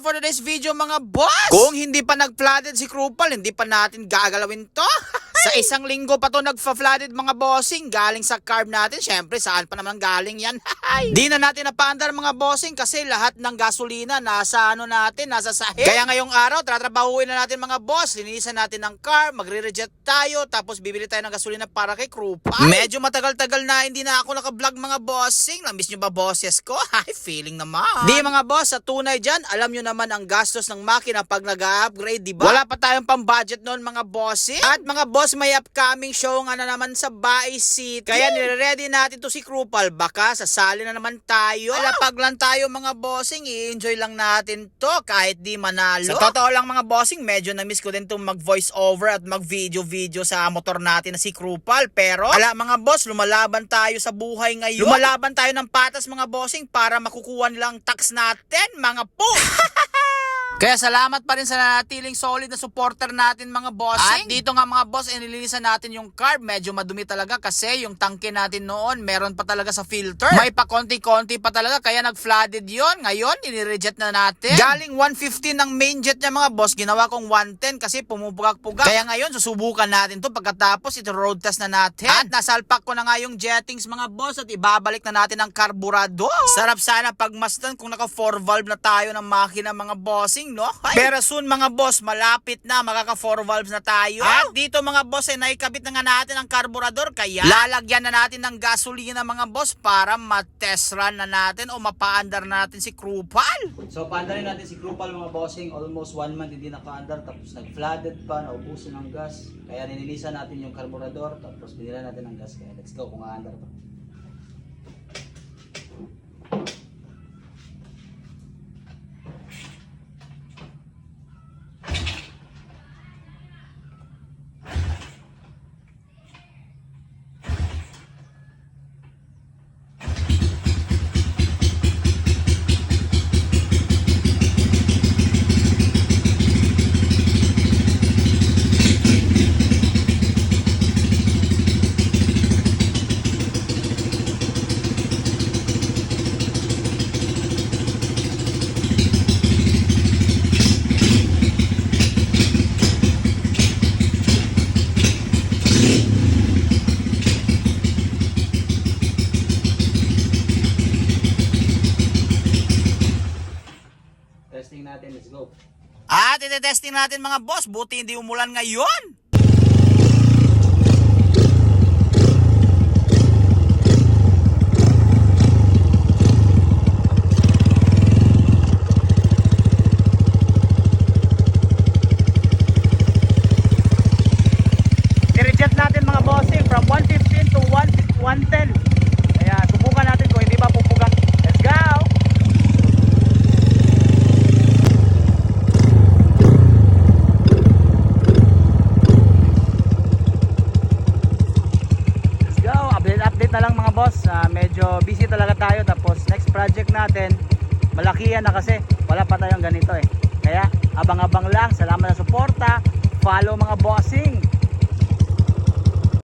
for today's video mga boss. Kung hindi pa nag-flooded si Krupal, hindi pa natin gagalawin to. Sa isang linggo pa to nagfa-flooded mga bossing. Galing sa carb natin. Syempre saan pa naman galing yan? Di na natin napaandar mga bossing kasi lahat ng gasolina nasa nasa sahig. Kaya ngayong araw tatrabahuin na natin mga boss. Linisan natin ng carb, magre-reject tayo, tapos bibili tayo ng gasolina para kay Krupal. Medyo matagal-tagal na hindi na ako naka-vlog mga bossing. Namiss nyo ba bosses ko? Feeling naman. Di mga boss, sa tunay dyan, alam nyo naman ang gastos ng makina pag nag-upgrade, diba? Wala pa tayong pang-budget noon mga bossing. At mga boss, may upcoming show nga na naman sa Bae City. Kaya nire-ready natin to si Krupal. Baka sasali na naman tayo. Alapag lang tayo mga bossing. I-enjoy lang natin to kahit di manalo. Sa totoo lang mga bossing, medyo na-miss ko din itong mag-voice over at mag-video sa motor natin na si Krupal. Pero, ala mga boss, lumalaban tayo sa buhay ngayon. Lumalaban tayo ng patas mga bossing para makukuha nilang tax natin mga po. Kaya salamat pa rin sa nanatiling solid na supporter natin mga bossing. At dito nga mga boss, inilinisan natin yung carb. Medyo madumi talaga kasi yung tangke natin noon meron pa talaga sa filter. May pa konti-konti pa talaga kaya nag-flooded yon. Ngayon, inireject na natin. Galing 150 ng main jet niya mga boss, ginawa kong 110 kasi pumupugak-pugak. Kaya ngayon, susubukan natin to pagkatapos ito road test na natin. At nasalpak ko na nga yung jettings mga boss at ibabalik na natin ang karburador. Sarap sana pagmasdan kung naka 4 valve na tayo ng makina mga bossing. No? Pero soon mga boss, malapit na makaka 4 valves na tayo. At dito mga boss, naikabit na nga natin ang karburador kaya lalagyan na natin ng gasolina mga boss para matest run na natin o mapaandar natin si Krupal. So paandarin natin si Krupal mga bossing, almost 1 month hindi nakaandar tapos nag-flooded pa, naubusan ng gas. Kaya nilinisan natin yung karburador tapos binila natin ng gas. Kaya let's go kung aandar pa. Testing natin, let's go. At ite-testing natin mga boss, buti hindi umulan ngayon. I-reject natin mga bossing from 115 to 110. Kaya subukan natin kung hindi ba pupuga. Let's go! Update na lang mga boss, medyo busy talaga tayo tapos next project natin malaki yan na kasi wala pa tayong ganito kaya abang-abang lang. Salamat sa suporta, follow mga bossing.